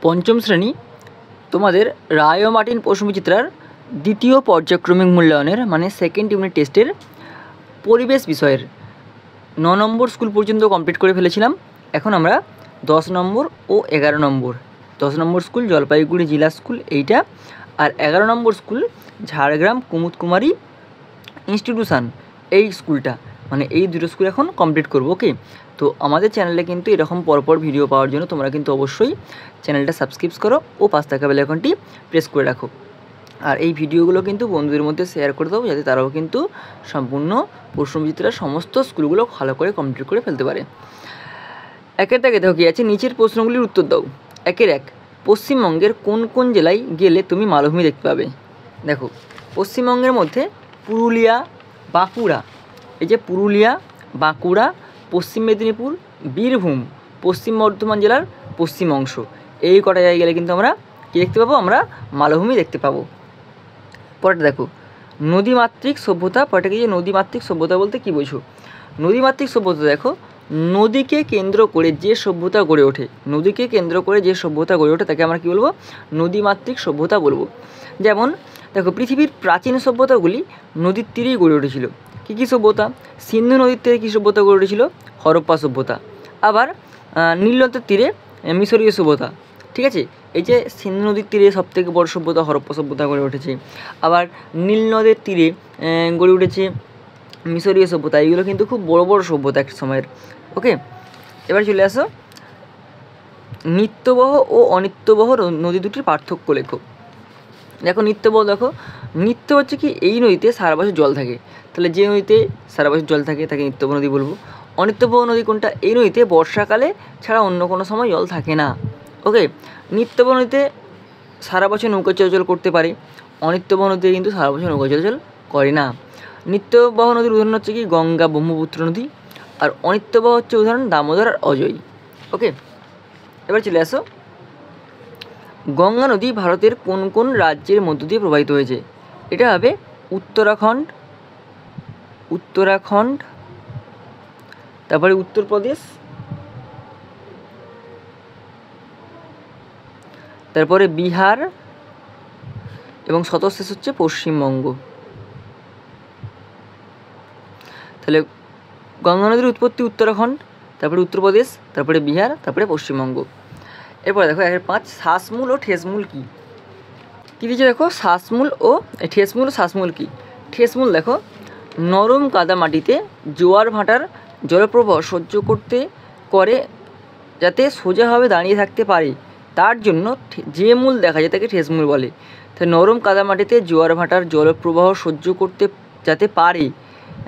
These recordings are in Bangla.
পঞ্চম শ্রেণী তোমাদের রায় ও মার্টিন প্রশ্নবিচিত্রার দ্বিতীয় পর্যায়ক্রমিক মূল্যায়নের মানে সেকেন্ড ইউনিট টেস্টের পরিবেশ বিষয়ের 9 নম্বর স্কুল পর্যন্ত কমপ্লিট করে ফেলেছিলাম। এখন আমরা 10 নম্বর ও 11 নম্বর, 10 নম্বর স্কুল জলপাইগুড়ি জেলা স্কুল এইটা, আর 11 নম্বর স্কুল ঝাড়গ্রাম কুমুদকুমারী ইনস্টিটিউশন এই স্কুলটা, মানে এই দুটো স্কুল এখন কমপ্লিট করবো। ওকে, তো আমাদের চ্যানেলে কিন্তু এরকম পরপর ভিডিও পাওয়ার জন্য তোমরা কিন্তু অবশ্যই চ্যানেলটা সাবস্ক্রাইব করো ও পাশে থাকা বেল আইকনটি প্রেস করে রাখো। আর এই ভিডিওগুলো কিন্তু বন্ধুদের মধ্যে শেয়ার করে দাও, যাতে তারাও কিন্তু সম্পূর্ণ প্রশ্নবিচিত্রার সমস্ত স্কুলগুলো ভালো করে কমপ্লিট করে ফেলতে পারে। একের দাগে দেখো কী আছে, নিচের প্রশ্নগুলির উত্তর দাও। 1 পশ্চিমবঙ্গের কোন কোন জেলায় গেলে তুমি মালভূমি দেখতে পাবে? দেখো, পশ্চিমবঙ্গের মধ্যে পুরুলিয়া, বাঁকুড়া, এই যে পুরুলিয়া, বাঁকুড়া, পশ্চিম মেদিনীপুর, বীরভূম, পশ্চিম বর্ধমান জেলার পশ্চিম অংশ, এই কটা জায়গায় গেলে কিন্তু আমরা কী দেখতে পাবো? আমরা মালভূমি দেখতে পাবো। পরেরটা দেখো, নদীমাতৃক সভ্যতা। পরেরটা কি, যে নদীমাতৃক সভ্যতা বলতে কী বোঝো? নদীমাতৃক সভ্যতা দেখো, নদীকে কেন্দ্র করে যে সভ্যতা গড়ে ওঠে, নদীকে কেন্দ্র করে যে সভ্যতা গড়ে ওঠে তাকে আমরা কী বলবো? নদীমাতৃক সভ্যতা বলবো। যেমন দেখো, পৃথিবীর প্রাচীন সভ্যতাগুলি নদীর তীরেই গড়ে উঠেছিল। কী কী সভ্যতা? সিন্ধু নদীর তীরে কী সভ্যতা গড়ে উঠেছিল? হরপ্পা সভ্যতা। আবার নীল নদের তীরে মিশরীয় সভ্যতা। ঠিক আছে, এই যে সিন্ধু নদীর তীরে সবথেকে বড় সভ্যতা হরপ্পা সভ্যতা গড়ে উঠেছে। আবার নীল নদের তীরে গড়ে উঠেছে মিশরীয় সভ্যতা। এইগুলো কিন্তু খুব বড় বড় সভ্যতা এক সময়ের। ওকে, এবার চলে আসো, নিত্যবহ ও অনিত্যবহ নদী দুটির পার্থক্য লেখো। দেখো, নিত্যবহ দেখো, নিত্য হচ্ছে কি, এই নদীতে সারা বছর জল থাকে, তাহলে যে নদীতে সারা বছর জল থাকে তাকে নিত্যবহ নদী বলবো। অনিত্যবহ নদী কোনটা? এই নদীতে বর্ষাকালে ছাড়া অন্য কোনো সময় জল থাকে না। ওকে, নিত্যবহ নদীতে সারা বছর নৌকা চলাচল করতে পারে, অনিত্যবহ নদীতে কিন্তু সারা বছর নৌকা চলাচল করে না। নিত্যবহ নদীর উদাহরণ হচ্ছে কি, গঙ্গা, ব্রহ্মপুত্র নদী। আর অনিত্যবহ হচ্ছে উদাহরণ দামোদর আর অজয়। ওকে, এবার চলে আসো, গঙ্গা নদী ভারতের কোন কোন রাজ্যের মধ্য দিয়ে প্রবাহিত হয়েছে? এটা হবে উত্তরাখণ্ড, তারপরে উত্তরপ্রদেশ, তারপরে বিহার এবং সর্বশেষ হচ্ছে পশ্চিমবঙ্গ। তাহলে গঙ্গা নদীর উৎপত্তি উত্তরাখণ্ড, তারপরে উত্তরপ্রদেশ, তারপরে বিহার, তারপরে পশ্চিমবঙ্গ। এরপরে দেখো 1.5 শ্বাসমূল ও ঠেসমূল কী? কী দিয়েছে দেখো, শ্বাসমূল ও শ্বাসমূল কী? ঠেসমূল দেখো, নরম কাদা মাটিতে জোয়ার ভাটার জলপ্রবাহ সহ্য করে যাতে সোজাভাবে দাঁড়িয়ে থাকতে পারে, তার জন্য যে মূল দেখা যায় তাকে ঠেসমূল বলে। তাই নরম কাদা মাটিতে জোয়ার ভাটার জলপ্রবাহ সহ্য করতে যাতে পারে,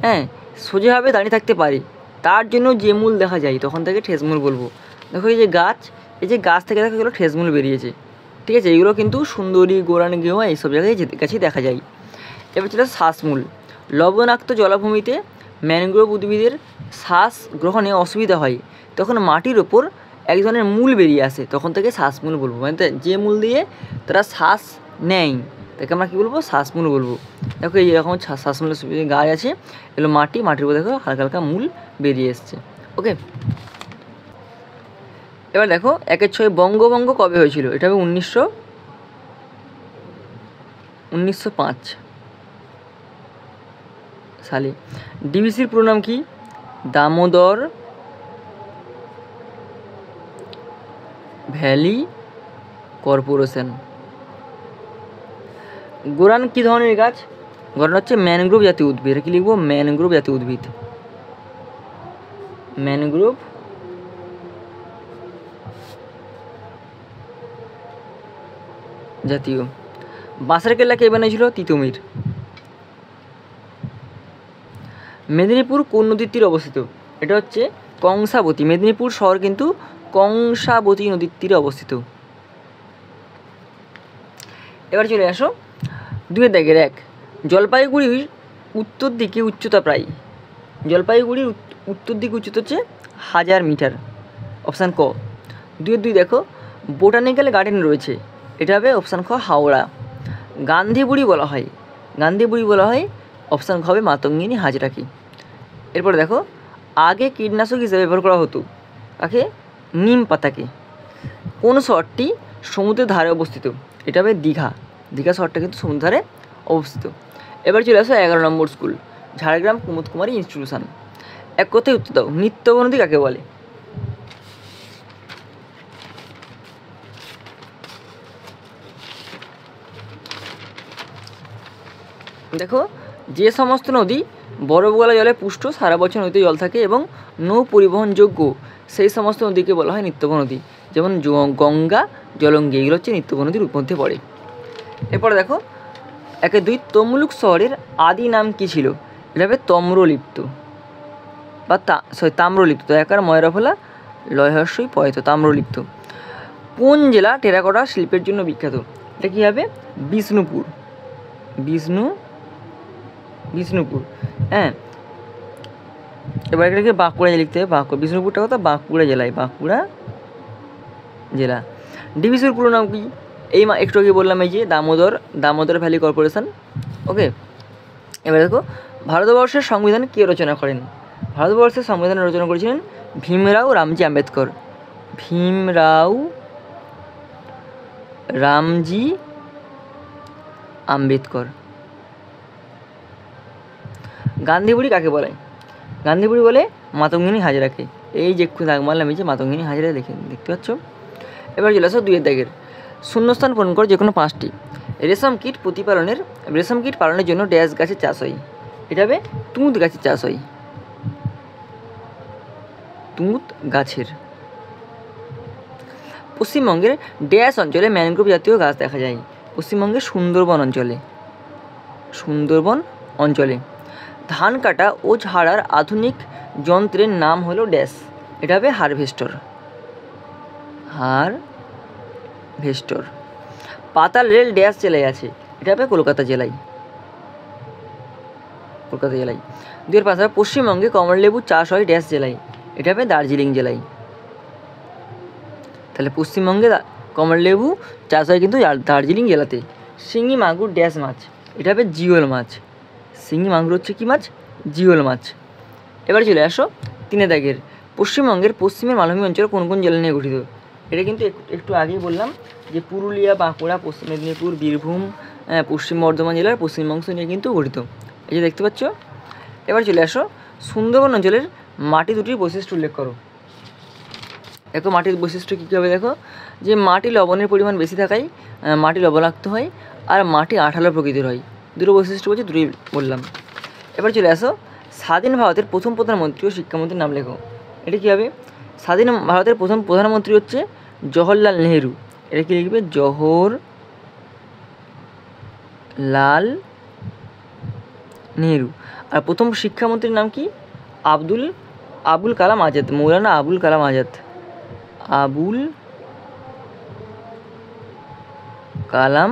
হ্যাঁ, সোজাভাবে দাঁড়িয়ে থাকতে পারে, তার জন্য যে মূল দেখা যায় তখন তাকে ঠেসমূল বলবো। দেখো, এই যে গাছ থেকে দেখো এগুলো ঠেসমূল বেরিয়েছে। ঠিক আছে, এগুলো কিন্তু সুন্দরী, গোরান, গেওয়া এইসব জায়গায় কাছেই দেখা যায়। এবার চলে শ্বাসমূল। লবণাক্ত জলাভূমিতে ম্যানগ্রোভ উদ্ভিদের শ্বাস গ্রহণে অসুবিধা হয়, তখন মাটির ওপর এক ধরনের মূল বেরিয়ে আসে, তখন তাকে শ্বাসমূল বলবো। মানে যে মূল দিয়ে তারা শ্বাস নেয় তাকে আমরা কী বলবো? শ্বাসমূল বলবো। দেখো, এই এরকম শ্বাসমূলের গাছ আছে, এগুলো মাটির উপর দেখো হালকা হালকা মূল বেরিয়ে এসছে। ওকে, এবার দেখো 1/6 বঙ্গভঙ্গ কবে হয়েছিল? এটা হবে 1905 সালে। ডিভিসির পুরো নাম কি? Damodar valley corporation. গোরান কী ধরনের গাছ? গোরান হচ্ছে ম্যানগ্রোভ জাতীয় উদ্ভিদ। এটা কী লিখবো? ম্যানগ্রোভ জাতীয় উদ্ভিদ, ম্যানগ্রোভ জাতীয়। বাঁশের কেল্লা কে বানিয়েছিল? তিতুমির। মেদিনীপুর কোন নদীর তীরে অবস্থিত? এটা হচ্ছে কংসাবতী। মেদিনীপুর শহর কিন্তু কংসাবতী নদীর তীরে অবস্থিত। এবার চলে আসো 2-1। জলপাইগুড়ির উত্তর দিকে উচ্চতা প্রায়, জলপাইগুড়ির উত্তর দিকে উচ্চতা হচ্ছে 1000 মিটার। অপশান ক। 2-2 দেখো, বোটানিক্যাল গার্ডেন রয়েছে, এটা হবে অপশান খ হাওড়া। গান্ধী বুড়ি বলা হয়, অপশান খ হবে মাতঙ্গিনী হাজরাকে। এরপরে দেখো, আগে কীটনাশক হিসেবে ব্যবহার করা হতো কাকে? নিম পাতাকে। কোন শহরটি সমুদ্রের ধারে অবস্থিত? এটা হবে দীঘা। দীঘা শহরটা কিন্তু সমুদ্রের ধারে অবস্থিত। এবার চলে আসো 11 নম্বর স্কুল, ঝাড়গ্রাম কুমুদ কুমারী ইনস্টিটিউশন। এক কথায় উত্তর দাও, নিত্যবনদী কাকে বলে? দেখো, যে সমস্ত নদী বরফ গলা জলে পুষ্ট, সারা বছর নদীতে জল থাকে এবং নৌ পরিবহনযোগ্য, সেই সমস্ত নদীকে বলা হয় নিত্যবন নদী। যেমন গঙ্গা, জলঙ্গি, এগুলো হচ্ছে নিত্যবন নদীর মধ্যে পড়ে। এরপরে দেখো 1-2, তমলুক শহরের আদি নাম কী ছিল? এটা হবে তম্রলিপ্ত বা তাম্রলিপ্ত। একার ময়রাফলা লয়হস্যই পয়ত, তাম্রলিপ্ত। কোন জেলা টেরাকোটা শিল্পের জন্য বিখ্যাত? এটা কী হবে? বিষ্ণুপুর। বিষ্ণুপুর, হ্যাঁ। এবার এটাকে বাঁকুড়া জেলা লিখতে হবে। বিষ্ণুপুরটা কথা বাঁকুড়া জেলায়, বাঁকুড়া জেলা। ডিভিসির পুরো নাম কি? এই একটু আগে বললাম, এই যে দামোদর ভ্যালি কর্পোরেশন। ওকে, এবার দেখো, ভারতবর্ষের সংবিধান কে রচনা করেন? ভারতবর্ষের সংবিধান রচনা করেছিলেন ভীমরাও রামজি আম্বেদকর। ভীমরাও রামজি আম্বেদকর। গান্ধীবুড়ি কাকে বলে? গান্ধীবুড়ি বলে মাতঙ্গিনী হাজরাকে। এই যে একটু দাগ মারলাম, এই যে মাতঙ্গিনী হাজরা দেখতে পাচ্ছ। এবার চলে আসো 2 দাগের, শূন্যস্থান পূরণ করো যে কোনো 5টি। রেশম কীট পালনের জন্য ড্যাশ গাছের চাষ হয়? এটা হবে তুঁত গাছের চাষ হয়, তুঁত গাছের। পশ্চিমবঙ্গের ড্যাশ অঞ্চলে ম্যানগ্রোভ জাতীয় গাছ দেখা যায়? পশ্চিমবঙ্গের সুন্দরবন অঞ্চলে। ধান কাটা ও ঝাড়ার আধুনিক যন্ত্রের নাম হলো ড্যাশ? এটা হবে হারভেস্টর। পাতাল রেল ড্যাশ জেলায় আছে? এটা হবে কলকাতা জেলায়। 2005 পশ্চিমবঙ্গে কমলালেবু চাষ হয় ড্যাশ জেলায়? এটা হবে দার্জিলিং জেলায়। তাহলে পশ্চিমবঙ্গে কমলালেবু চাষ হয় কিন্তু দার্জিলিং জেলাতে। শিঙি মাগুর ড্যাশ মাছ? এটা হবে জিওল মাছ। শিঙি মাগুর হচ্ছে কী মাছ? জিওল মাছ। এবার চলে আসো 3 দাগের, পশ্চিমবঙ্গের পশ্চিমের মালভূমি অঞ্চল কোন কোন জেলা নিয়ে গঠিত? এটা কিন্তু একটু আগেই বললাম যে পুরুলিয়া, বাঁকুড়া, পশ্চিম মেদিনীপুর, বীরভূম, পশ্চিম বর্ধমান জেলার পশ্চিমাংশ নিয়ে কিন্তু গঠিত। এই যে দেখতে পাচ্ছ। এবার চলে আসো, সুন্দরবন অঞ্চলের মাটি দুটির বৈশিষ্ট্য উল্লেখ করো। দেখো মাটির বৈশিষ্ট্য কী কী হবে? দেখো, যে মাটি লবণের পরিমাণ বেশি থাকায় মাটি লবণাক্ত হয়, আর মাটি আঠালো প্রকৃতির হয়। দুটো বৈশিষ্ট্য বলছে, দুটোই বললাম। এবার চলে আসো, স্বাধীন ভারতের প্রথম প্রধানমন্ত্রী ও শিক্ষামন্ত্রীর নাম লেখো। এটা কী হবে? স্বাধীন ভারতের প্রথম প্রধানমন্ত্রী হচ্ছে জওহরলাল নেহেরু। এটা কি লিখবে? জওহরলাল নেহেরু। আর প্রথম শিক্ষামন্ত্রীর নাম কি? আবুল কালাম আজাদ, মৌলানা আবুল কালাম আজাদ। আবুল কালাম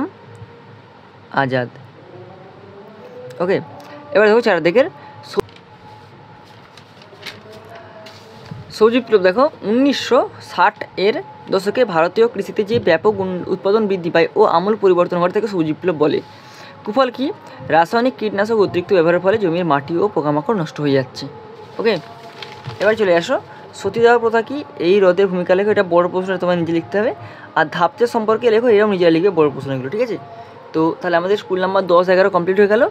আজাদ। ওকে, এবার দেখো 4 দিকের সবজি বিপ্লব। দেখো 1960 এর দশকে ভারতীয় কৃষিতে যে ব্যাপক উৎপাদন বৃদ্ধি পায় ও আমূল পরিবর্তন ঘটে তাকে সবজি বিপ্লব বলে। কুফল কি? রাসায়নিক কীটনাশক অতিরিক্ত ব্যবহারের ফলে জমির মাটি ও পোকামাকড় নষ্ট হয়ে যাচ্ছে। ওকে, এবার চলে আসো, সতীদাহ প্রথা কি? এই হ্রদের ভূমিকা লেখো। এটা বড় প্রশ্ন, তোমার নিজে লিখতে হবে। আর ধাপচা সম্পর্কে লেখো, এরাও নিজেরা লিখবে বড় প্রশ্নগুলো, ঠিক আছে? তো তাহলে আমাদের স্কুল নাম্বার 10-11 কমপ্লিট হয়ে গেল।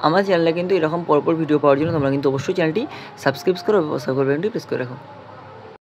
আমার চ্যানেলে কিন্তু এরকম পরপর ভিডিও পাওয়ার জন্য তোমরা কিন্তু অবশ্যই চ্যানেলটি সাবস্ক্রাইব করো, প্রেস করে রাখো।